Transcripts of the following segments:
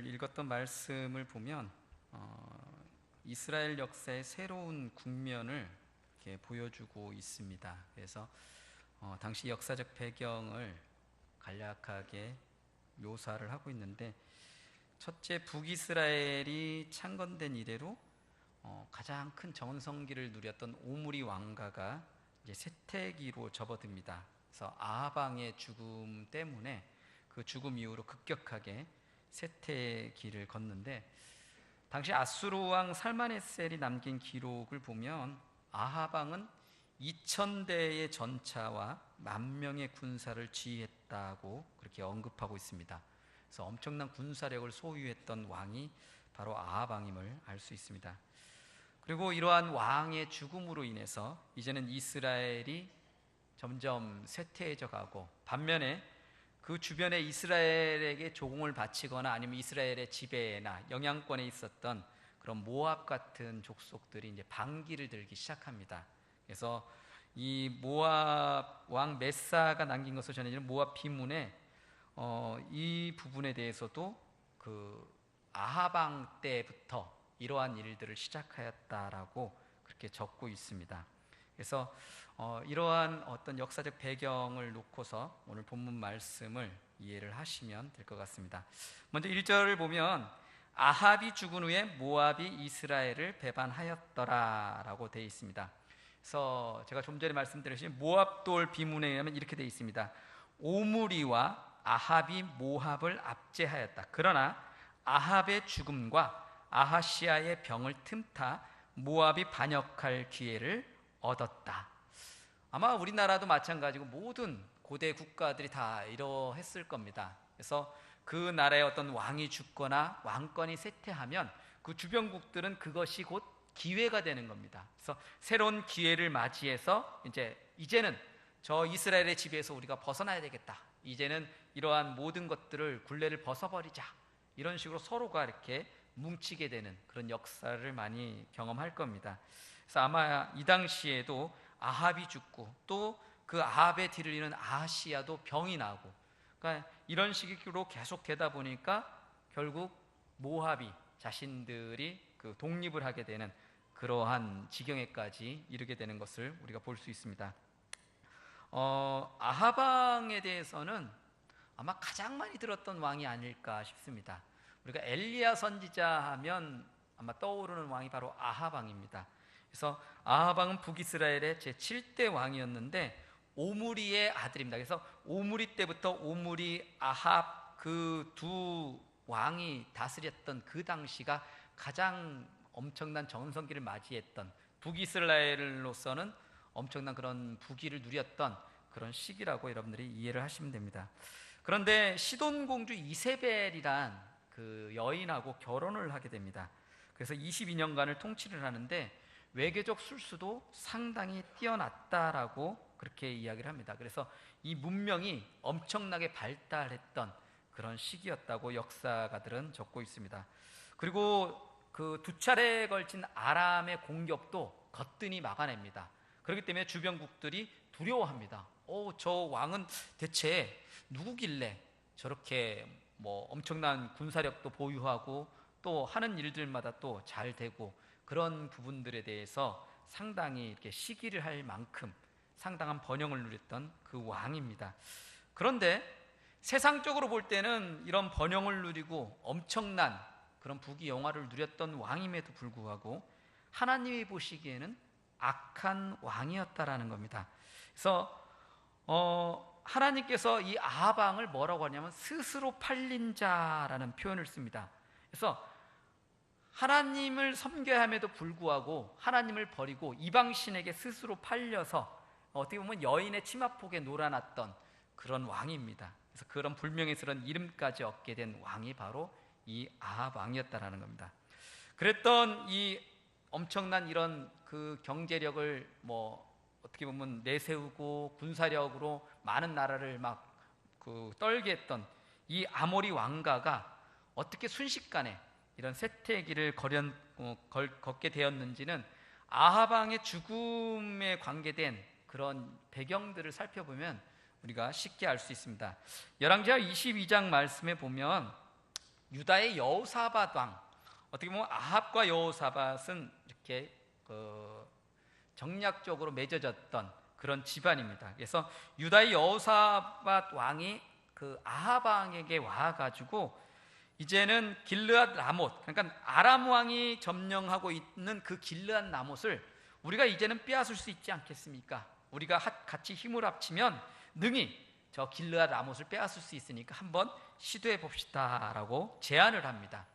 오늘 읽었던 말씀을 보면 이스라엘 역사의 새로운 국면을 이렇게 보여주고 있습니다. 그래서 당시 역사적 배경을 간략하게 묘사를 하고 있는데, 첫째, 북이스라엘이 창건된 이래로 가장 큰 전성기를 누렸던 오므리 왕가가 이제 쇠퇴기로 접어듭니다. 그래서 아합 왕의 죽음 때문에 그 죽음 이후로 급격하게 쇠퇴기를 걷는데, 당시 아수르 왕 살마네셀이 남긴 기록을 보면 아합 왕은 2000대의 전차와 10,000명의 군사를 지휘했다고 그렇게 언급하고 있습니다. 그래서 엄청난 군사력을 소유했던 왕이 바로 아합 왕임을 알 수 있습니다. 그리고 이러한 왕의 죽음으로 인해서 이제는 이스라엘이 점점 쇠퇴해져 가고, 반면에 그 주변에 이스라엘에게 조공을 바치거나 아니면 이스라엘의 지배나 영향권에 있었던 그런 모압 같은 족속들이 이제 반기를 들기 시작합니다. 그래서 이 모압 왕 메사가 남긴 것으로 전해지는 모압 비문에 이 부분에 대해서도 그 아합 왕 때부터 이러한 일들을 시작하였다라고 그렇게 적고 있습니다. 그래서 이러한 어떤 역사적 배경을 놓고서 오늘 본문 말씀을 이해를 하시면 될 것 같습니다. 먼저 1절을 보면 아합이 죽은 후에 모압이 이스라엘을 배반하였더라 라고 되어 있습니다. 그래서 제가 좀 전에 말씀드렸듯이 모압돌 비문에 의하면 이렇게 되어 있습니다. 오므리와 아합이 모압을 압제하였다. 그러나 아합의 죽음과 아하시아의 병을 틈타 모압이 반역할 기회를 얻었다. 아마 우리나라도 마찬가지고 모든 고대 국가들이 다 이러했을 겁니다. 그래서 그 나라의 어떤 왕이 죽거나 왕권이 쇠퇴하면 그 주변국들은 그것이 곧 기회가 되는 겁니다. 그래서 새로운 기회를 맞이해서 이제는 저 이스라엘의 지배에서 우리가 벗어나야 되겠다. 이제는 이러한 모든 것들을 굴레를 벗어버리자. 이런 식으로 서로가 이렇게 뭉치게 되는 그런 역사를 많이 경험할 겁니다. 그래서 아마 이 당시에도 아합이 죽고 또 그 아합의 뒤를 이는 아하시아도 병이 나고, 그러니까 이런 식으로 계속 되다 보니까 결국 모압이 자신들이 그 독립을 하게 되는 그러한 지경에까지 이르게 되는 것을 우리가 볼 수 있습니다. 아합 왕에 대해서는 아마 가장 많이 들었던 왕이 아닐까 싶습니다. 우리가 엘리야 선지자 하면 아마 떠오르는 왕이 바로 아합 왕입니다. 그래서 아합 왕은 북이스라엘의 제7대 왕이었는데 오므리의 아들입니다. 그래서 오므리 때부터 오므리, 아합 그 두 왕이 다스렸던 그 당시가 가장 엄청난 전성기를 맞이했던, 북이스라엘로서는 엄청난 그런 부귀를 누렸던 그런 시기라고 여러분들이 이해를 하시면 됩니다. 그런데 시돈 공주 이세벨이란 그 여인하고 결혼을 하게 됩니다. 그래서 22년간을 통치를 하는데 외교적 술수도 상당히 뛰어났다라고 그렇게 이야기를 합니다. 그래서 이 문명이 엄청나게 발달했던 그런 시기였다고 역사가들은 적고 있습니다. 그리고 그 두 차례에 걸친 아람의 공격도 거뜬히 막아냅니다. 그렇기 때문에 주변국들이 두려워합니다. 저 왕은 대체 누구길래 저렇게 엄청난 군사력도 보유하고 또 하는 일들마다 또 잘 되고, 그런 부분들에 대해서 상당히 이렇게 시기를 할 만큼 상당한 번영을 누렸던 그 왕입니다. 그런데 세상적으로 볼 때는 이런 번영을 누리고 엄청난 그런 부귀영화를 누렸던 왕임에도 불구하고 하나님이 보시기에는 악한 왕이었다라는 겁니다. 그래서 하나님께서 이 아합 왕을 뭐라고 하냐면 스스로 팔린 자라는 표현을 씁니다. 그래서 하나님을 섬겨야 함에도 불구하고 하나님을 버리고 이방신에게 스스로 팔려서 어떻게 보면 여인의 치마폭에 놀아났던 그런 왕입니다. 그래서 그런 불명예스러운 이름까지 얻게 된 왕이 바로 이 아합 왕이었다라는 겁니다. 그랬던 이 엄청난 이런 그 경제력을 어떻게 보면 내세우고 군사력으로 많은 나라를 막 그 떨게 했던 이 아모리 왕가가 어떻게 순식간에 이런 쇠퇴기를 걷게 되었는지는 아합 왕의 죽음에 관계된 그런 배경들을 살펴보면 우리가 쉽게 알 수 있습니다. 열왕기하 22장 말씀에 보면 유다의 여호사밧 왕, 어떻게 보면 아합과 여호사밧은 이렇게 정략적으로 맺어졌던 그런 집안입니다. 그래서 유다의 여호사밧 왕이 그 아합 왕에게 와가지고 이제는 길르앗 라못, 그러니까 아람 왕이 점령하고 있는 그 길르앗 라못을 우리가 이제는 빼앗을 수 있지 않겠습니까? 우리가 같이 힘을 합치면 능히 저 길르앗 라못을 빼앗을 수 있으니까 한번 시도해 봅시다 라고 제안을 합니다.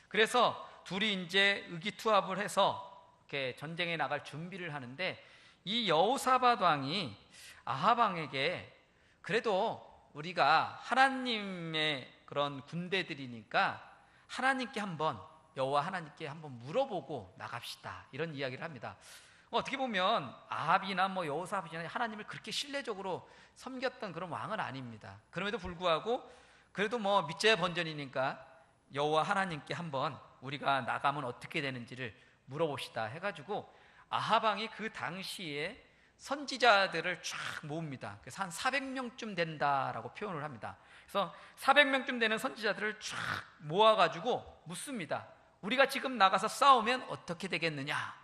그래서 둘이 이제 의기투합을 해서 이렇게 전쟁에 나갈 준비를 하는데, 이 여호사밧 왕이 아합 왕에게 그래도 우리가 하나님의 그런 군대들이니까 하나님께 한번, 여호와 하나님께 한번 물어보고 나갑시다, 이런 이야기를 합니다. 어떻게 보면 아합이나 뭐 여호사밧이나 하나님을 그렇게 신뢰적으로 섬겼던 그런 왕은 아닙니다. 그럼에도 불구하고 그래도 뭐 밑제 번전이니까 여호와 하나님께 한번 우리가 나가면 어떻게 되는지를 물어봅시다 해가지고 아합 왕이 그 당시에 선지자들을 쫙 모읍니다. 그래서 한 400명쯤 된다라고 표현을 합니다. 그래서 400명쯤 되는 선지자들을 쫙 모아가지고 묻습니다. 우리가 지금 나가서 싸우면 어떻게 되겠느냐?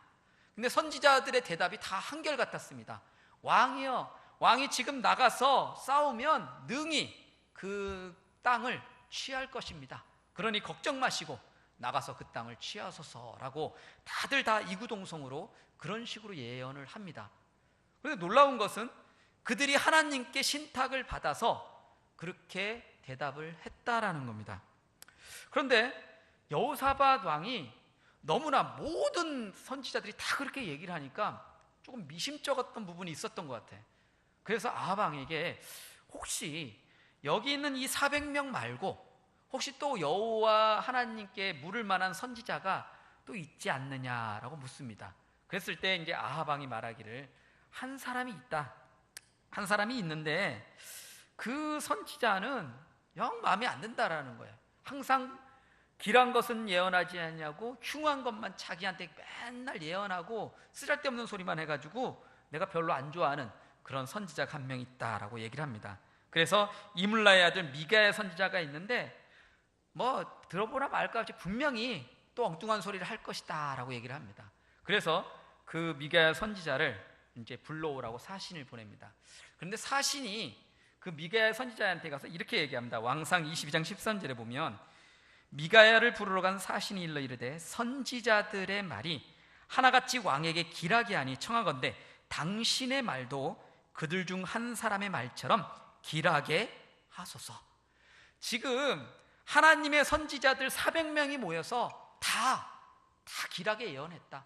근데 선지자들의 대답이 다 한결같았습니다. 왕이여, 왕이 지금 나가서 싸우면 능히 그 땅을 취할 것입니다. 그러니 걱정 마시고 나가서 그 땅을 취하소서라고 다들 다 이구동성으로 그런 식으로 예언을 합니다. 그런데 놀라운 것은 그들이 하나님께 신탁을 받아서 그렇게 대답을 했다라는 겁니다. 그런데 여호사밧 왕이 너무나 모든 선지자들이 다 그렇게 얘기를 하니까 조금 미심쩍었던 부분이 있었던 것 같아. 그래서 아합 왕에게 혹시 여기 있는 이 400명 말고 혹시 또 여호와 하나님께 물을 만한 선지자가 또 있지 않느냐라고 묻습니다. 그랬을 때 이제 아합 왕이 말하기를 한 사람이 있다. 한 사람이 있는데 그 선지자는 영 마음에 안 든다라는 거예요. 항상 길한 것은 예언하지 않냐고 흉한 것만 자기한테 맨날 예언하고 쓰잘데없는 소리만 해가지고 내가 별로 안 좋아하는 그런 선지자가 한 명 있다라고 얘기를 합니다. 그래서 이물라의 아들 미가야 선지자가 있는데 뭐 들어보나 말까 없이 분명히 또 엉뚱한 소리를 할 것이다 라고 얘기를 합니다. 그래서 그 미가야 선지자를 이제 불러오라고 사신을 보냅니다. 그런데 사신이 그 미가야 선지자한테 가서 이렇게 얘기합니다. 왕상 22장 13절에 보면 미가야를 부르러 간 사신이 일러 이르되 선지자들의 말이 하나같이 왕에게 길하게 하니 청하건대 당신의 말도 그들 중 한 사람의 말처럼 길하게 하소서. 지금 하나님의 선지자들 400명이 모여서 다 길하게 예언했다.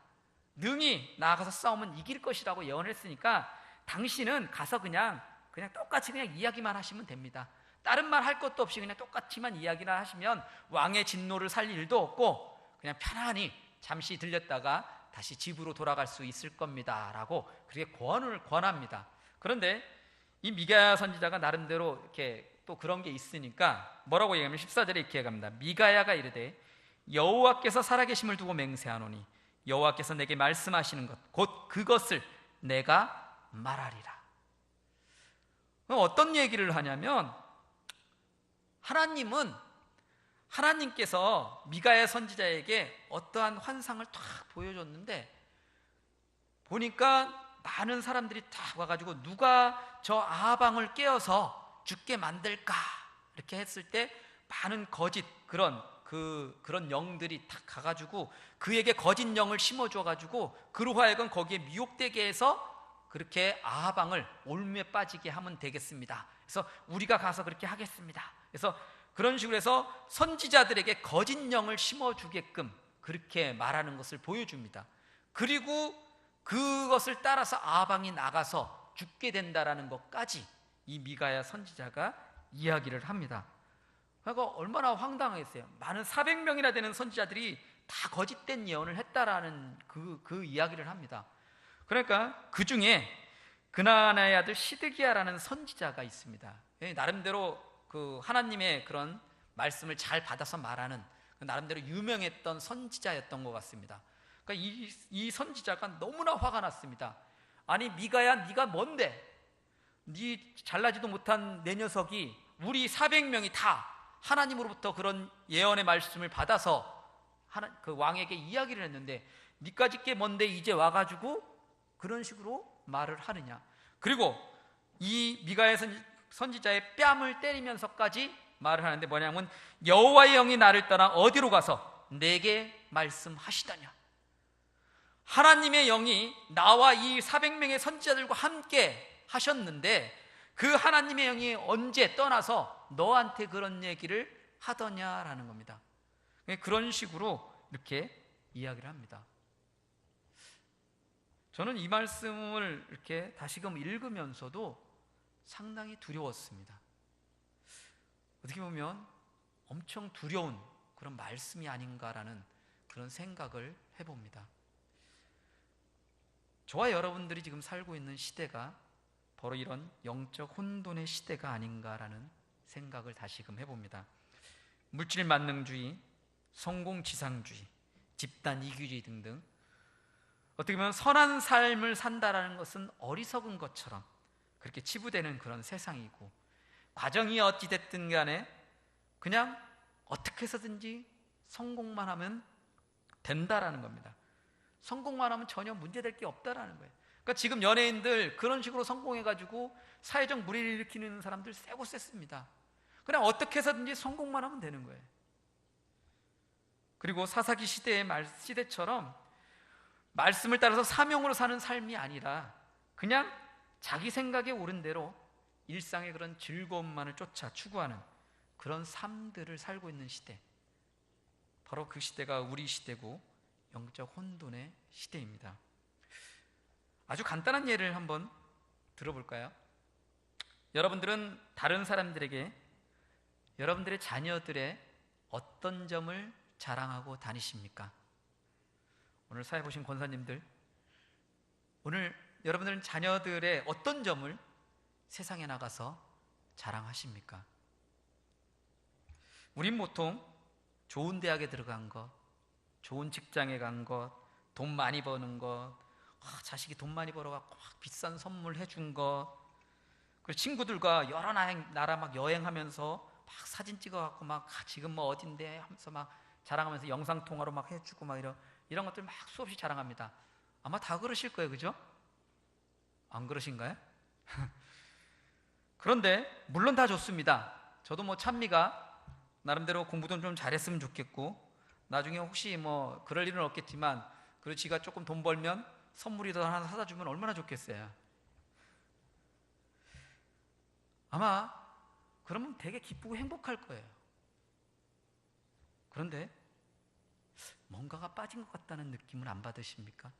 능히 나아가서 싸우면 이길 것이라고 예언했으니까 당신은 가서 그냥 똑같이 그냥 이야기만 하시면 됩니다. 다른 말 할 것도 없이 그냥 똑같이만 이야기를 하시면 왕의 진노를 살 일도 없고 그냥 편안히 잠시 들렸다가 다시 집으로 돌아갈 수 있을 겁니다 라고 그렇게 권합니다. 그런데 이 미가야 선지자가 나름대로 이렇게 또 그런 게 있으니까 뭐라고 얘기하면 14절에 이렇게 얘기합니다. 미가야가 이르되 여호와께서 살아계심을 두고 맹세하노니 여호와께서 내게 말씀하시는 것 곧 그것을 내가 말하리라. 어떤 얘기를 하냐면 하나님께서 미가야 선지자에게 어떠한 환상을 탁 보여줬는데 보니까 많은 사람들이 다 와가지고 누가 저 아합 왕을 깨어서 죽게 만들까 이렇게 했을 때 많은 거짓 그런 영들이 다 가가지고 그에게 거짓 영을 심어줘가지고 그로 하여금 거기에 미혹되게 해서 그렇게 아합 왕을 올무에 빠지게 하면 되겠습니다. 그래서 우리가 가서 그렇게 하겠습니다. 그래서 그런 식으로 해서 선지자들에게 거짓 영을 심어주게끔 그렇게 말하는 것을 보여줍니다. 그리고 그것을 따라서 아합 왕이 나가서 죽게 된다라는 것까지 이 미가야 선지자가 이야기를 합니다. 그러니까 얼마나 황당했어요. 많은 400명이나 되는 선지자들이 다 거짓된 예언을 했다라는 그 이야기를 합니다. 그러니까 그 중에 그나나의 아들 시드기야라는 선지자가 있습니다. 나름대로 그 하나님의 그런 말씀을 잘 받아서 말하는 나름대로 유명했던 선지자였던 것 같습니다. 그러니까 이 선지자가 너무나 화가 났습니다. 아니 미가야 네가 뭔데? 네 잘나지도 못한 내 녀석이 우리 400명이 다 하나님으로부터 그런 예언의 말씀을 받아서 그 왕에게 이야기를 했는데 니까짓 게 뭔데 이제 와가지고 그런 식으로 말을 하느냐. 그리고 이 미가의 선지자의 뺨을 때리면서까지 말을 하는데 뭐냐면 여호와의 영이 나를 떠나 어디로 가서 내게 말씀하시더냐. 하나님의 영이 나와 이 400명의 선지자들과 함께 하셨는데 그 하나님의 영이 언제 떠나서 너한테 그런 얘기를 하더냐라는 겁니다. 그런 식으로 이렇게 이야기를 합니다. 저는 이 말씀을 이렇게 다시금 읽으면서도 상당히 두려웠습니다. 어떻게 보면 엄청 두려운 그런 말씀이 아닌가라는 그런 생각을 해봅니다. 저와 여러분들이 지금 살고 있는 시대가 바로 이런 영적 혼돈의 시대가 아닌가라는 생각을 다시금 해봅니다. 물질 만능주의, 성공지상주의, 집단 이기주의 등등 어떻게 보면 선한 삶을 산다라는 것은 어리석은 것처럼 그렇게 치부되는 그런 세상이고, 과정이 어찌됐든 간에 그냥 어떻게 해서든지 성공만 하면 된다라는 겁니다. 성공만 하면 전혀 문제될 게 없다라는 거예요. 그러니까 지금 연예인들 그런 식으로 성공해가지고 사회적 물의를 일으키는 사람들 세고 셌습니다. 그냥 어떻게 해서든지 성공만 하면 되는 거예요. 그리고 사사기 시대처럼 말씀을 따라서 사명으로 사는 삶이 아니라 그냥 자기 생각에 옳은 대로 일상의 그런 즐거움만을 쫓아 추구하는 그런 삶들을 살고 있는 시대, 바로 그 시대가 우리 시대고 영적 혼돈의 시대입니다. 아주 간단한 예를 한번 들어볼까요? 여러분들은 다른 사람들에게 여러분들의 자녀들의 어떤 점을 자랑하고 다니십니까? 오늘 사회 보신 권사님들, 오늘 여러분들은 자녀들의 어떤 점을 세상에 나가서 자랑하십니까? 우린 보통 좋은 대학에 들어간 것, 좋은 직장에 간 것, 돈 많이 버는 것, 자식이 돈 많이 벌어갖고 막 비싼 선물 해준 것, 그리고 친구들과 여러 나라 막 여행하면서 막 사진 찍어갖고 막 지금 뭐 어딘데 하면서 막 자랑하면서 영상 통화로 막 해주고 막 이런 것들 막 수없이 자랑합니다. 아마 다 그러실 거예요, 그죠? 안 그러신가요? 그런데 물론 다 좋습니다. 저도 뭐 찬미가 나름대로 공부도 좀 잘했으면 좋겠고, 나중에 혹시 뭐 그럴 일은 없겠지만 그리고 지가 조금 돈 벌면 선물이라도 하나 사다 주면 얼마나 좋겠어요. 아마 그러면 되게 기쁘고 행복할 거예요. 그런데 뭔가가 빠진 것 같다는 느낌을 안 받으십니까?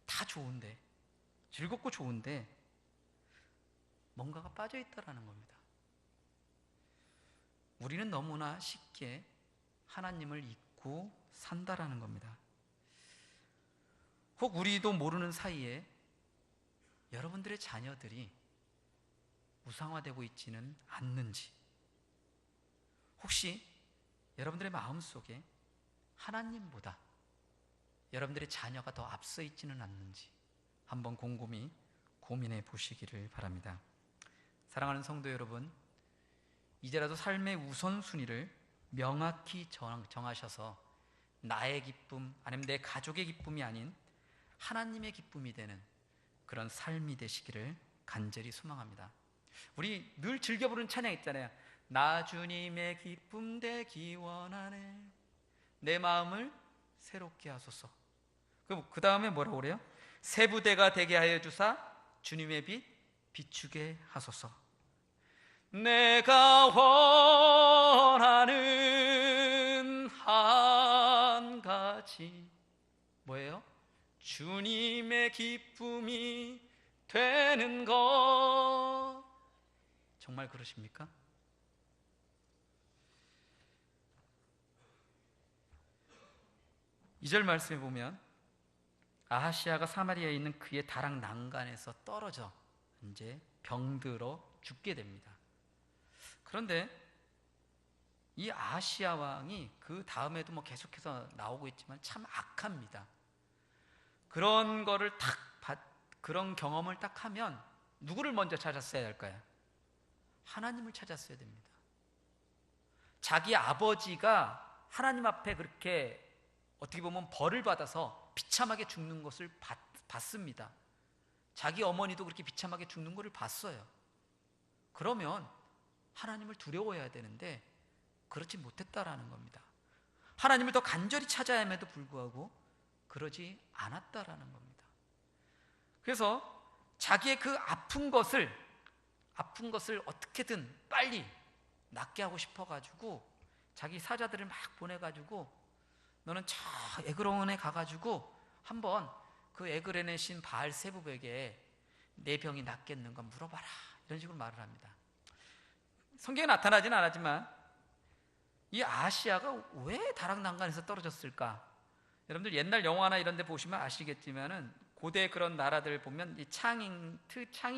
다 좋은데, 즐겁고 좋은데 뭔가가 빠져 있다라는 겁니다. 우리는 너무나 쉽게 하나님을 잊고 산다라는 겁니다. 혹 우리도 모르는 사이에 여러분들의 자녀들이 우상화되고 있지는 않는지, 혹시 여러분들의 마음속에 하나님보다 여러분들의 자녀가 더 앞서 있지는 않는지 한번 곰곰이 고민해 보시기를 바랍니다. 사랑하는 성도 여러분, 이제라도 삶의 우선순위를 명확히 정하셔서 나의 기쁨 아니면 내 가족의 기쁨이 아닌 하나님의 기쁨이 되는 그런 삶이 되시기를 간절히 소망합니다. 우리 늘 즐겨 부르는 찬양 있잖아요. 나 주님의 기쁨 되기 원하네, 내 마음을 새롭게 하소서. 그 다음에 뭐라고 그래요? 새 부대가 되게 하여 주사 주님의 빛 비추게 하소서. 내가 원하는 한 가지 뭐예요? 주님의 기쁨이 되는 것. 정말 그러십니까? 이 절 말씀에 보면 아하시아가 사마리아에 있는 그의 다락 난간에서 떨어져 이제 병들어 죽게 됩니다. 그런데 이 아하시아 왕이 그 다음에도 뭐 계속해서 나오고 있지만 참 악합니다. 그런 거를 그런 경험을 딱 하면 누구를 먼저 찾았어야 할까요? 하나님을 찾았어야 됩니다. 자기 아버지가 하나님 앞에 그렇게 어떻게 보면 벌을 받아서 비참하게 죽는 것을 봤습니다. 자기 어머니도 그렇게 비참하게 죽는 것을 봤어요. 그러면 하나님을 두려워해야 되는데 그렇지 못했다라는 겁니다. 하나님을 더 간절히 찾아야 함에도 불구하고 그러지 않았다라는 겁니다. 그래서 자기의 그 아픈 것을 어떻게든 빨리 낫게 하고 싶어가지고 자기 사자들을 막 보내가지고 너는 저 에그론에 가가지고 한번 그 에그론의 신 바알세붑에게 내 병이 낫겠는가 물어봐라, 이런 식으로 말을 합니다. 성경에 나타나지는 않았지만 이 아시아가 왜 다락난간에서 떨어졌을까? 여러분들 옛날 영화나 이런 데 보시면 아시겠지만은 고대 그런 나라들 보면 이 창이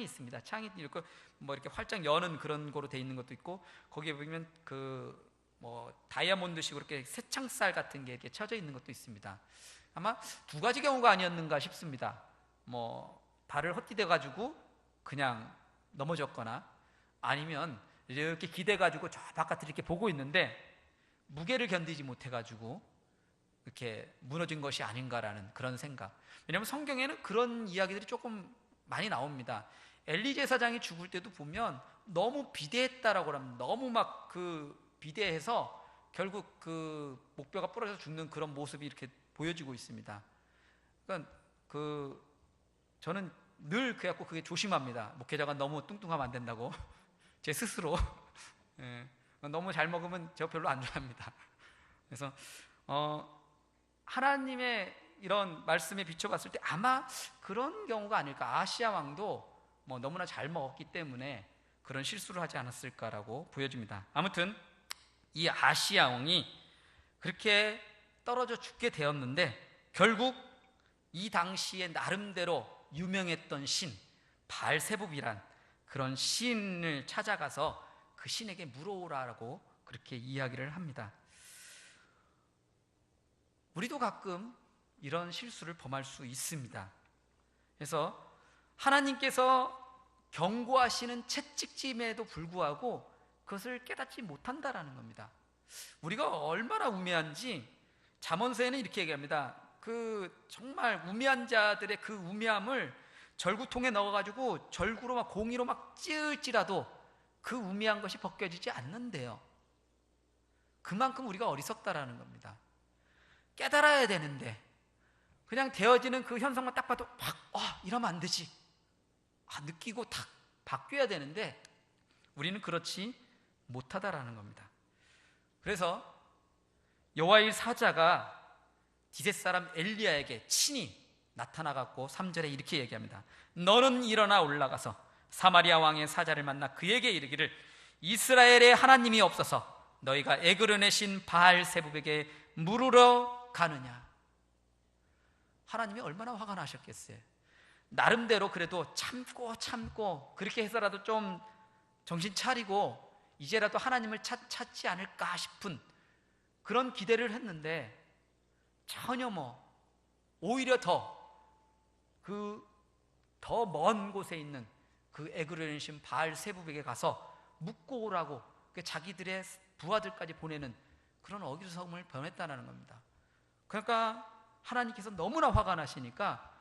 있습니다. 창이 이렇게 뭐 이렇게 활짝 여는 그런 거로 돼 있는 것도 있고, 거기에 보면 그 뭐 다이아몬드식으로 이렇게 새창살 같은 게 이렇게 쳐져 있는 것도 있습니다. 아마 두 가지 경우가 아니었는가 싶습니다. 뭐 발을 헛디뎌 가지고 그냥 넘어졌거나, 아니면 이렇게 기대 가지고 저 바깥을 이렇게 보고 있는데 무게를 견디지 못해 가지고 이렇게 무너진 것이 아닌가라는 그런 생각. 왜냐하면 성경에는 그런 이야기들이 조금 많이 나옵니다. 엘리 제사장이 죽을 때도 보면 너무 비대했다라고 하면, 너무 막 그 비대해서 결국 그 목뼈가 부러져서 죽는 그런 모습이 이렇게 보여지고 있습니다. 그러니까 저는 늘 그래갖고 그게 조심합니다. 목회자가 너무 뚱뚱하면 안 된다고. 제 스스로 예, 너무 잘 먹으면 저 별로 안 좋아합니다. 그래서 하나님의 이런 말씀에 비춰봤을 때 아마 그런 경우가 아닐까. 아시아 왕도 뭐 너무나 잘 먹었기 때문에 그런 실수를 하지 않았을까라고 보여집니다. 아무튼 이 아시아 왕이 그렇게 떨어져 죽게 되었는데, 결국 이 당시에 나름대로 유명했던 신 바알세붑이란 그런 신을 찾아가서 그 신에게 물어오라라고 그렇게 이야기를 합니다. 우리도 가끔 이런 실수를 범할 수 있습니다. 그래서 하나님께서 경고하시는 채찍짐에도 불구하고 그것을 깨닫지 못한다라는 겁니다. 우리가 얼마나 우매한지 잠언서에는 이렇게 얘기합니다. 그 정말 우매한 자들의 그 우매함을 절구통에 넣어가지고 절구로 막 공이로 막 찌을지라도 그 우매한 것이 벗겨지지 않는데요. 그만큼 우리가 어리석다라는 겁니다. 깨달아야 되는데 그냥 되어지는 그 현상만 딱 봐도 막 이러면 안 되지, 느끼고 딱 바뀌어야 되는데 우리는 그렇지 못하다라는 겁니다. 그래서 여호와의 사자가 디벳 사람 엘리야에게 친히 나타나갖고 3절에 이렇게 얘기합니다. 너는 일어나 올라가서 사마리아 왕의 사자를 만나 그에게 이르기를 이스라엘의 하나님이 없어서 너희가 에그론의 신 바알세붑에게 물으러 가느냐. 하나님이 얼마나 화가 나셨겠어요. 나름대로 그래도 참고 그렇게 해서라도 좀 정신 차리고 이제라도 하나님을 찾지 않을까 싶은 그런 기대를 했는데, 전혀 오히려 더 먼 곳에 있는 그 에그론의 신 바알세붑에게 가서 묻고 오라고 자기들의 부하들까지 보내는 그런 어기성을 변했다는 겁니다. 그러니까 하나님께서 너무나 화가 나시니까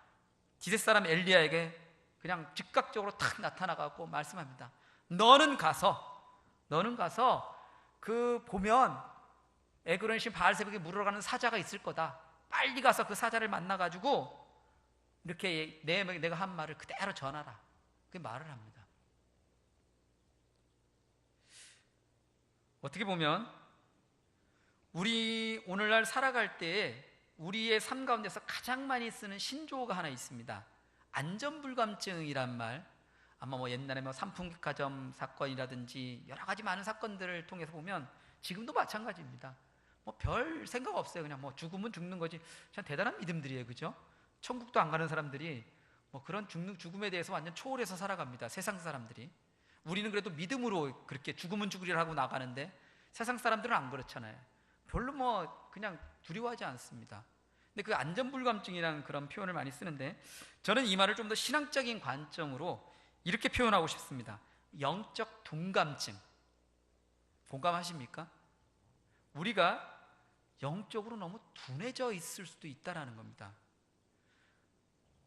디벳 사람 엘리야에게 그냥 즉각적으로 탁 나타나갖고 말씀합니다. 너는 가서 그 보면 에그론의 신 바알세붑에게 물으러 가는 사자가 있을 거다. 빨리 가서 그 사자를 만나가지고 이렇게 내가 한 말을 그대로 전하라. 그 말을 합니다. 어떻게 보면 우리 오늘날 살아갈 때에 우리의 삶 가운데서 가장 많이 쓰는 신조어가 하나 있습니다. 안전불감증이란 말, 아마 옛날에 삼풍백화점 사건이라든지 여러 가지 많은 사건들을 통해서 보면 지금도 마찬가지입니다. 별 생각 없어요. 그냥 죽으면 죽는 거지. 참 대단한 믿음들이에요, 그죠? 천국도 안 가는 사람들이 그런 죽음에 대해서 완전 초월해서 살아갑니다. 세상 사람들이. 우리는 그래도 믿음으로 그렇게 죽으면 죽으리라 하고 나가는데 세상 사람들은 안 그렇잖아요. 별로 그냥 두려워하지 않습니다. 근데 그 안전불감증이라는 그런 표현을 많이 쓰는데, 저는 이 말을 좀 더 신앙적인 관점으로 이렇게 표현하고 싶습니다. 영적 동감증. 공감하십니까? 우리가 영적으로 너무 둔해져 있을 수도 있다는 겁니다.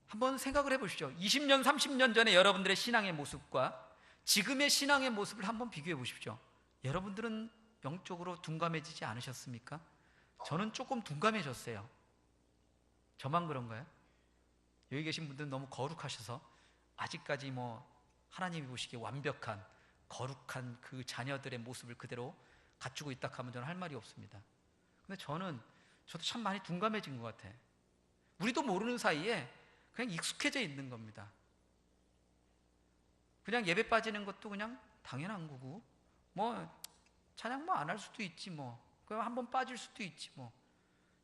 한번 생각을 해보시죠. 20년, 30년 전에 여러분들의 신앙의 모습과 지금의 신앙의 모습을 한번 비교해 보십시오. 여러분들은 영적으로 둔감해지지 않으셨습니까? 저는 조금 둔감해졌어요. 저만 그런가요? 여기 계신 분들은 너무 거룩하셔서 아직까지 하나님이 보시기에 완벽한 거룩한 그 자녀들의 모습을 그대로 갖추고 있다 하면 저는 할 말이 없습니다. 근데 저도 참 많이 둔감해진 것 같아. 우리도 모르는 사이에 그냥 익숙해져 있는 겁니다. 그냥 예배 빠지는 것도 그냥 당연한 거고, 찬양 안 할 수도 있지, 그냥 한번 빠질 수도 있지,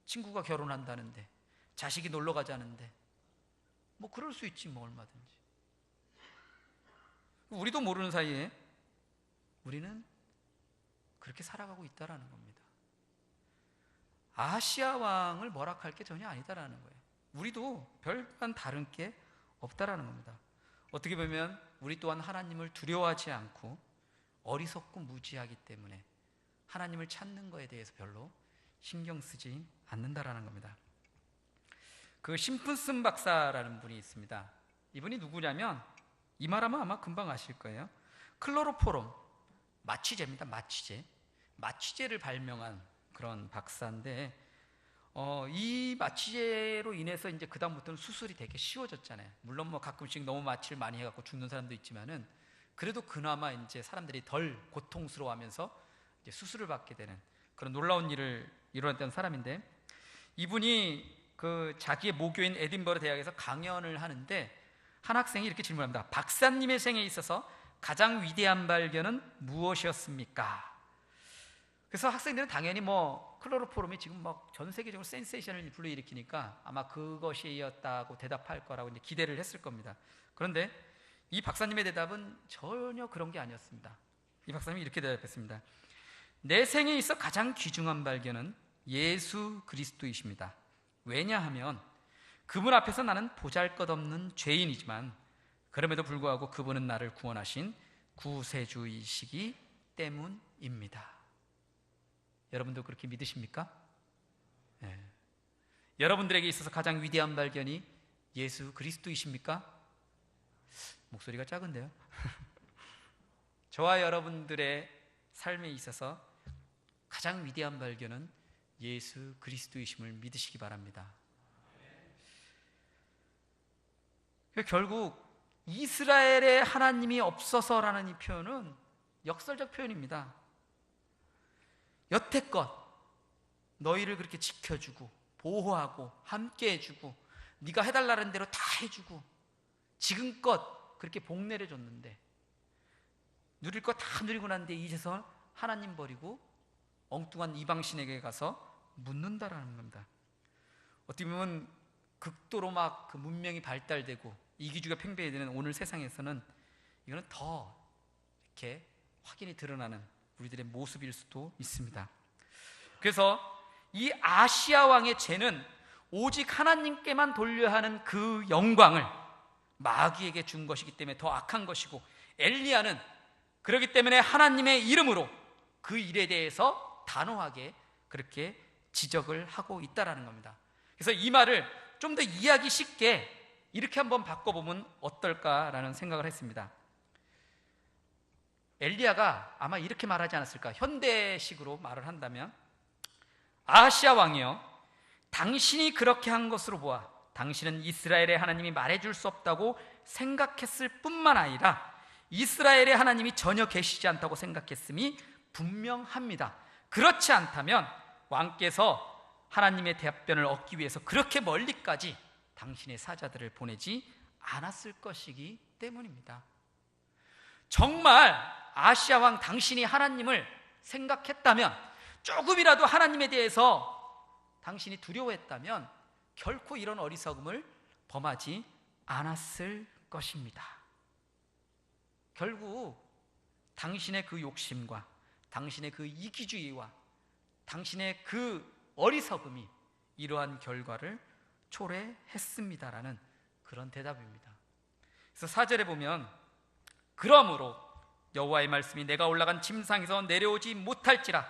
친구가 결혼한다는데, 자식이 놀러 가자는데, 그럴 수 있지, 얼마든지. 우리도 모르는 사이에 우리는 그렇게 살아가고 있다라는 겁니다. 아하시야 왕을 뭐라 할 게 전혀 아니다라는 거예요. 우리도 별반 다른 게 없다라는 겁니다. 어떻게 보면 우리 또한 하나님을 두려워하지 않고 어리석고 무지하기 때문에 하나님을 찾는 거에 대해서 별로 신경 쓰지 않는다라는 겁니다. 그 심푼슨 박사라는 분이 있습니다. 이분이 누구냐면, 이 말하면 아마 금방 아실 거예요. 클로로포럼, 마취제입니다. 마취제를 발명한 그런 박사인데, 이 마취제로 인해서 이제 그 다음부터는 수술이 되게 쉬워졌잖아요. 물론 가끔씩 너무 마취를 많이 해갖고 죽는 사람도 있지만은, 그래도 그나마 이제 사람들이 덜 고통스러워하면서 이제 수술을 받게 되는 그런 놀라운 일을 이루었던 사람인데, 이분이 그 자기의 모교인 에딘버러 대학에서 강연을 하는데 한 학생이 이렇게 질문합니다. 박사님의 생에 있어서 가장 위대한 발견은 무엇이었습니까? 그래서 학생들은 당연히 클로로포름이 지금 전 세계적으로 센세이션을 불러일으키니까 아마 그것이었다고 대답할 거라고 이제 기대를 했을 겁니다. 그런데 이 박사님의 대답은 전혀 그런 게 아니었습니다. 이 박사님이 이렇게 대답했습니다. 내 생에 있어 가장 귀중한 발견은 예수 그리스도이십니다. 왜냐하면 그분 앞에서 나는 보잘것없는 죄인이지만 그럼에도 불구하고 그분은 나를 구원하신 구세주이시기 때문입니다. 여러분도 그렇게 믿으십니까? 네. 여러분들에게 있어서 가장 위대한 발견이 예수 그리스도이십니까? 목소리가 작은데요. 저와 여러분들의 삶에 있어서 가장 위대한 발견은 예수 그리스도이심을 믿으시기 바랍니다. 결국 이스라엘에 하나님이 없어서라는 이 표현은 역설적 표현입니다. 여태껏 너희를 그렇게 지켜주고 보호하고 함께 해주고 네가 해달라는 대로 다 해주고 지금껏 그렇게 복내려 줬는데, 누릴 거 다 누리고 난 뒤에 이제서 하나님 버리고 엉뚱한 이방신에게 가서 묻는다라는 겁니다. 어떻게 보면 극도로 그 문명이 발달되고 이기주의가 팽배해지는 오늘 세상에서는 이거는 더 이렇게 확연히 드러나는 우리들의 모습일 수도 있습니다. 그래서 이 아시야 왕의 죄는 오직 하나님께만 돌려야 하는 그 영광을 마귀에게 준 것이기 때문에 더 악한 것이고, 엘리야는 그렇기 때문에 하나님의 이름으로 그 일에 대해서 단호하게 그렇게 지적을 하고 있다라는 겁니다. 그래서 이 말을 좀 더 이해하기 쉽게 이렇게 한번 바꿔보면 어떨까라는 생각을 했습니다. 엘리야가 아마 이렇게 말하지 않았을까? 현대식으로 말을 한다면, 아하시야 왕이여, 당신이 그렇게 한 것으로 보아 당신은 이스라엘의 하나님이 말해줄 수 없다고 생각했을 뿐만 아니라 이스라엘의 하나님이 전혀 계시지 않다고 생각했음이 분명합니다. 그렇지 않다면 왕께서 하나님의 답변을 얻기 위해서 그렇게 멀리까지 당신의 사자들을 보내지 않았을 것이기 때문입니다. 정말 아시야 왕 당신이 하나님을 생각했다면, 조금이라도 하나님에 대해서 당신이 두려워했다면 결코 이런 어리석음을 범하지 않았을 것입니다. 결국 당신의 그 욕심과 당신의 그 이기주의와 당신의 그 어리석음이 이러한 결과를 초래했습니다라는 그런 대답입니다. 그래서 4절에 보면, 그러므로 여호와의 말씀이 내가 올라간 침상에서 내려오지 못할지라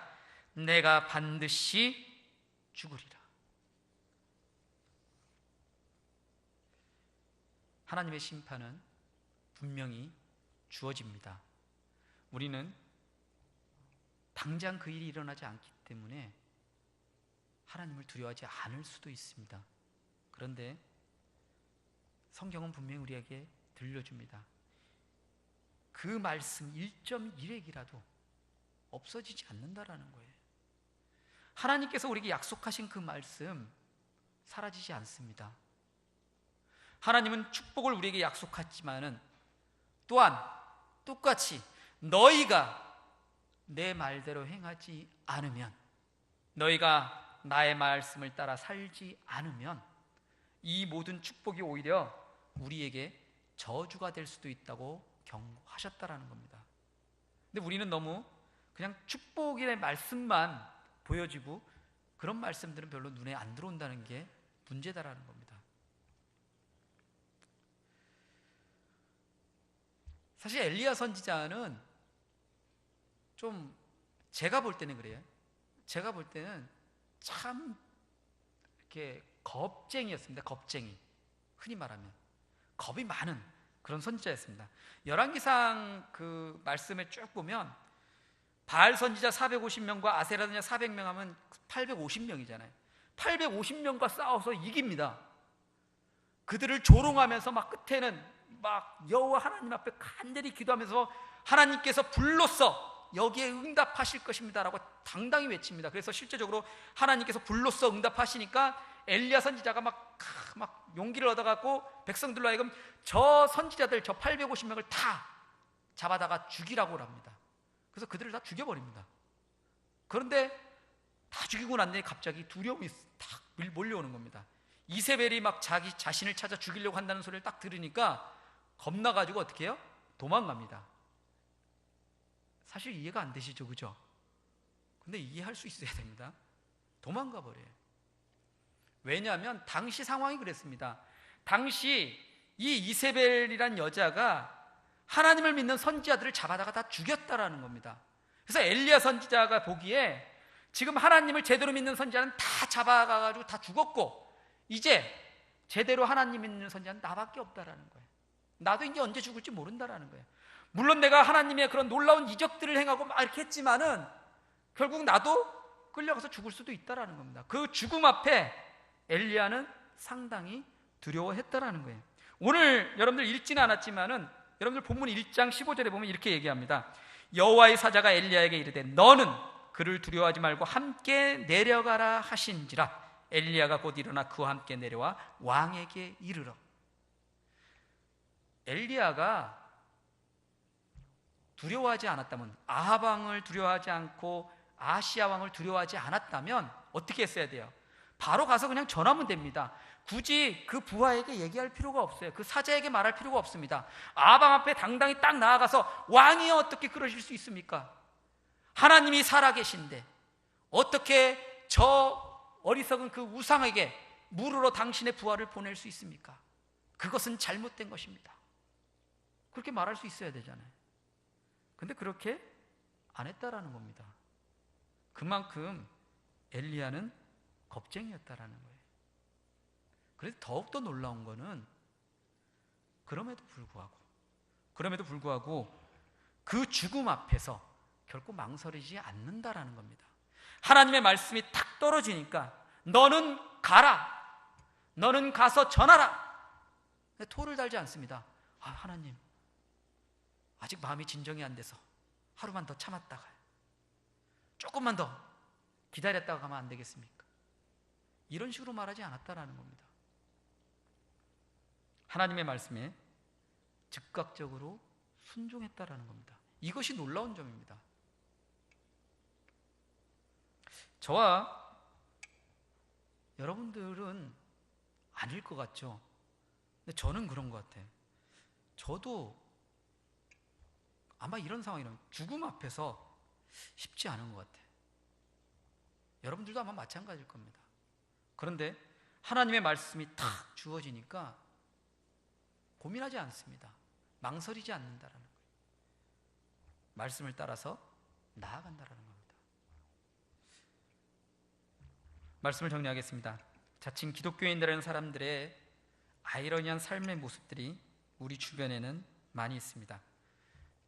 내가 반드시 죽으리라. 하나님의 심판은 분명히 주어집니다. 우리는 당장 그 일이 일어나지 않기 때문에 하나님을 두려워하지 않을 수도 있습니다. 그런데 성경은 분명히 우리에게 들려줍니다. 그 말씀 1.1핵이라도 없어지지 않는다라는 거예요. 하나님께서 우리에게 약속하신 그 말씀 사라지지 않습니다. 하나님은 축복을 우리에게 약속했지만은 또한 똑같이 너희가 내 말대로 행하지 않으면, 너희가 나의 말씀을 따라 살지 않으면 이 모든 축복이 오히려 우리에게 저주가 될 수도 있다고 경고하셨다라는 겁니다. 근데 우리는 너무 그냥 축복의 말씀만 보여지고 그런 말씀들은 별로 눈에 안 들어온다는 게 문제다라는 겁니다. 사실 엘리야 선지자는 좀 제가 볼 때는 그래요. 제가 볼 때는 참 이렇게 겁쟁이였습니다. 겁쟁이. 흔히 말하면 겁이 많은 그런 선지자였습니다. 열왕기상 그 말씀을 쭉 보면 바알 선지자 450명과 아세라 선지자 400명 하면 850명이잖아요. 850명과 싸워서 이깁니다. 그들을 조롱하면서 막 끝에는 막 여호와 하나님 앞에 간절히 기도하면서 하나님께서 불로써 여기에 응답하실 것입니다라고 당당히 외칩니다. 그래서 실제적으로 하나님께서 불로써 응답하시니까 엘리야 선지자가 막 용기를 얻어갖고 백성들로 하여금 저 선지자들 저 850명을 다 잡아다가 죽이라고 합니다. 그래서 그들을 다 죽여버립니다. 그런데 다 죽이고 난 뒤에 갑자기 두려움이 탁 몰려오는 겁니다. 이세벨이 막 자기 자신을 찾아 죽이려고 한다는 소리를 딱 들으니까 겁나가지고 어떻게 해요? 도망갑니다. 사실 이해가 안 되시죠, 그죠? 근데 이해할 수 있어야 됩니다. 도망가 버려요. 왜냐하면 당시 상황이 그랬습니다. 당시 이 이세벨이란 여자가 하나님을 믿는 선지자들을 잡아다가 다 죽였다라는 겁니다. 그래서 엘리야 선지자가 보기에 지금 하나님을 제대로 믿는 선지자는 다 잡아가가지고 다 죽었고 이제 제대로 하나님 믿는 선지자는 나밖에 없다라는 거예요. 나도 이제 언제 죽을지 모른다라는 거예요. 물론 내가 하나님의 그런 놀라운 이적들을 행하고 막 이렇게 했지만은 결국 나도 끌려가서 죽을 수도 있다라는 겁니다. 그 죽음 앞에 엘리야는 상당히 두려워했다라는 거예요. 오늘 여러분들 읽지는 않았지만은 여러분들 본문 1장 15절에 보면 이렇게 얘기합니다. 여호와의 사자가 엘리야에게 이르되 너는 그를 두려워하지 말고 함께 내려가라 하신지라. 엘리야가 곧 일어나 그와 함께 내려와 왕에게 이르러. 엘리야가 두려워하지 않았다면, 아합 왕을 두려워하지 않고 아시아 왕을 두려워하지 않았다면 어떻게 했어야 돼요? 바로 가서 그냥 전하면 됩니다. 굳이 그 부하에게 얘기할 필요가 없어요. 그 사자에게 말할 필요가 없습니다. 아합 왕 앞에 당당히 딱 나아가서 왕이여 어떻게 그러실 수 있습니까? 하나님이 살아계신데 어떻게 저 어리석은 그 우상에게 물으러 당신의 부하를 보낼 수 있습니까? 그것은 잘못된 것입니다. 그렇게 말할 수 있어야 되잖아요. 근데 그렇게 안 했다라는 겁니다. 그만큼 엘리야는 겁쟁이였다라는 거예요. 그래서 더욱더 놀라운 거는 그럼에도 불구하고 그 죽음 앞에서 결코 망설이지 않는다라는 겁니다. 하나님의 말씀이 탁 떨어지니까 너는 가라, 너는 가서 전하라. 토를 달지 않습니다. 하나님 아직 마음이 진정이 안 돼서 하루만 더 참았다가 조금만 더 기다렸다가 가면 안 되겠습니까? 이런 식으로 말하지 않았다라는 겁니다. 하나님의 말씀에 즉각적으로 순종했다라는 겁니다. 이것이 놀라운 점입니다. 저와 여러분들은 아닐 것 같죠? 근데 저는 그런 것 같아요. 저도 아마 이런 상황이라면 죽음 앞에서 쉽지 않은 것 같아요. 여러분들도 아마 마찬가지일 겁니다. 그런데 하나님의 말씀이 탁 주어지니까 고민하지 않습니다. 망설이지 않는다라는 거예요. 말씀을 따라서 나아간다라는 겁니다. 말씀을 정리하겠습니다. 자칭 기독교인들이라는 사람들의 아이러니한 삶의 모습들이 우리 주변에는 많이 있습니다.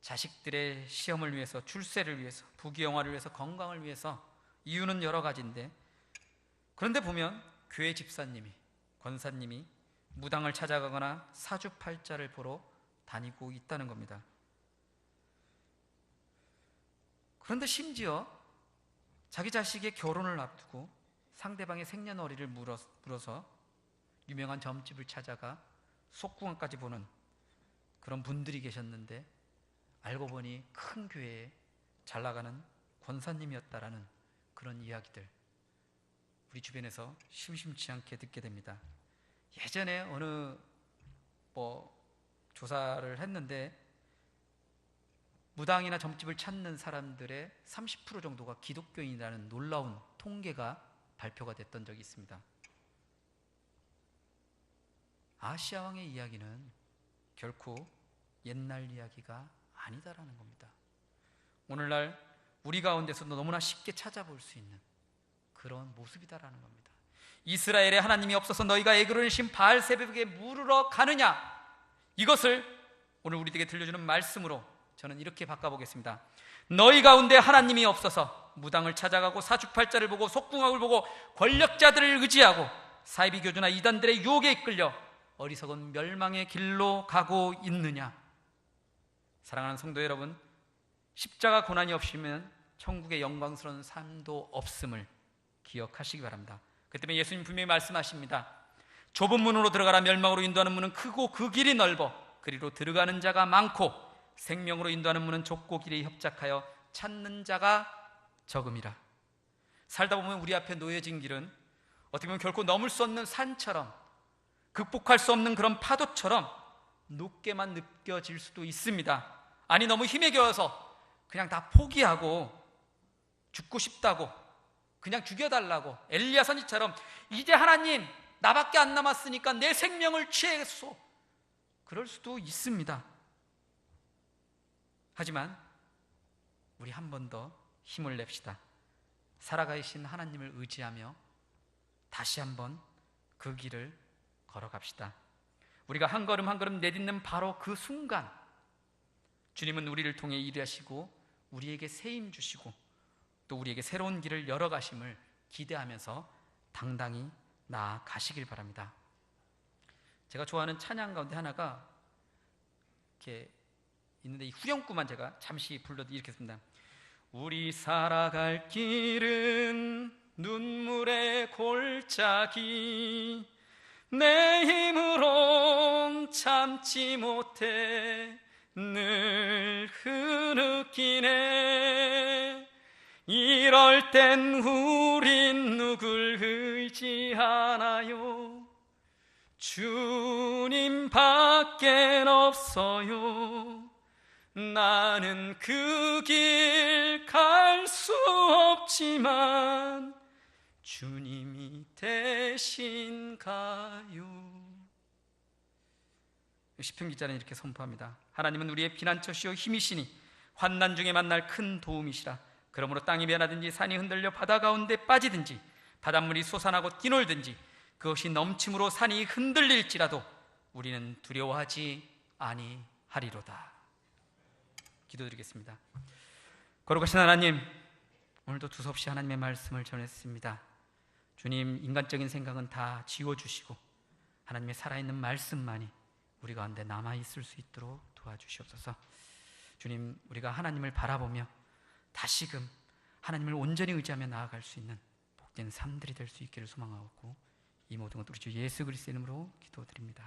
자식들의 시험을 위해서, 출세를 위해서, 부귀영화를 위해서, 건강을 위해서, 이유는 여러 가지인데, 그런데 보면 교회 집사님이, 권사님이 무당을 찾아가거나 사주팔자를 보러 다니고 있다는 겁니다. 그런데 심지어 자기 자식의 결혼을 앞두고 상대방의 생년월일을 물어서 유명한 점집을 찾아가 속궁합까지 보는 그런 분들이 계셨는데, 알고 보니 큰 교회에 잘 나가는 권사님이었다라는 그런 이야기들, 우리 주변에서 심심치 않게 듣게 됩니다. 예전에 어느 조사를 했는데, 무당이나 점집을 찾는 사람들의 30% 정도가 기독교인이라는 놀라운 통계가 발표가 됐던 적이 있습니다. 아시아 왕의 이야기는 결코 옛날 이야기가 아니다라는 겁니다. 오늘날 우리 가운데서도 너무나 쉽게 찾아볼 수 있는 그런 모습이다라는 겁니다. 이스라엘에 하나님이 없어서 너희가 에그론의 신 바알세붑에게 물으러 가느냐, 이것을 오늘 우리에게 들려주는 말씀으로 저는 이렇게 바꿔보겠습니다. 너희 가운데 하나님이 없어서 무당을 찾아가고 사주팔자를 보고 속궁합을 보고 권력자들을 의지하고 사이비 교주나 이단들의 유혹에 이끌려 어리석은 멸망의 길로 가고 있느냐. 사랑하는 성도 여러분, 십자가 고난이 없으면 천국의 영광스러운 삶도 없음을 기억하시기 바랍니다. 그 때문에 예수님 분명히 말씀하십니다. 좁은 문으로 들어가라. 멸망으로 인도하는 문은 크고 그 길이 넓어 그리로 들어가는 자가 많고 생명으로 인도하는 문은 좁고 길이 협착하여 찾는 자가 적음이라. 살다 보면 우리 앞에 놓여진 길은 어떻게 보면 결코 넘을 수 없는 산처럼, 극복할 수 없는 그런 파도처럼 높게만 느껴질 수도 있습니다. 아니, 너무 힘에 겨워서 그냥 다 포기하고 죽고 싶다고, 그냥 죽여달라고 엘리야 선지처럼 이제 하나님 나밖에 안 남았으니까 내 생명을 취해소, 그럴 수도 있습니다. 하지만 우리 한 번 더 힘을 냅시다. 살아가신 하나님을 의지하며 다시 한번 그 길을 걸어갑시다. 우리가 한 걸음 한 걸음 내딛는 바로 그 순간, 주님은 우리를 통해 일하시고 우리에게 새 힘 주시고 또 우리에게 새로운 길을 열어가심을 기대하면서 당당히 나아가시길 바랍니다. 제가 좋아하는 찬양 가운데 하나가 이렇게 있는데, 이 후렴구만 제가 잠시 불러도 이렇게 씁니다. 우리 살아갈 길은 눈물의 골짜기, 내 힘으론 참지 못해 늘 흐느끼네. 이럴 땐 우린 누굴 의지하나요? 주님밖엔 없어요. 나는 그 길 갈 수 없지만 주님이 대신 가요. 시편 기자는 이렇게 선포합니다. 하나님은 우리의 피난처시요 힘이시니 환난 중에 만날 큰 도움이시라. 그러므로 땅이 변하든지 산이 흔들려 바다 가운데 빠지든지 바닷물이 솟아나고 뛰놀든지 그것이 넘침으로 산이 흔들릴지라도 우리는 두려워하지 아니하리로다. 기도드리겠습니다. 거룩하신 하나님, 오늘도 두서없이 하나님의 말씀을 전했습니다. 주님, 인간적인 생각은 다 지워주시고 하나님의 살아있는 말씀만이 우리 가운데 남아있을 수 있도록 도와주시옵소서. 주님, 우리가 하나님을 바라보며 다시금 하나님을 온전히 의지하며 나아갈 수 있는 복된 삶들이 될 수 있기를 소망하고, 이 모든 것 우리 주 예수 그리스도의 이름으로 기도드립니다.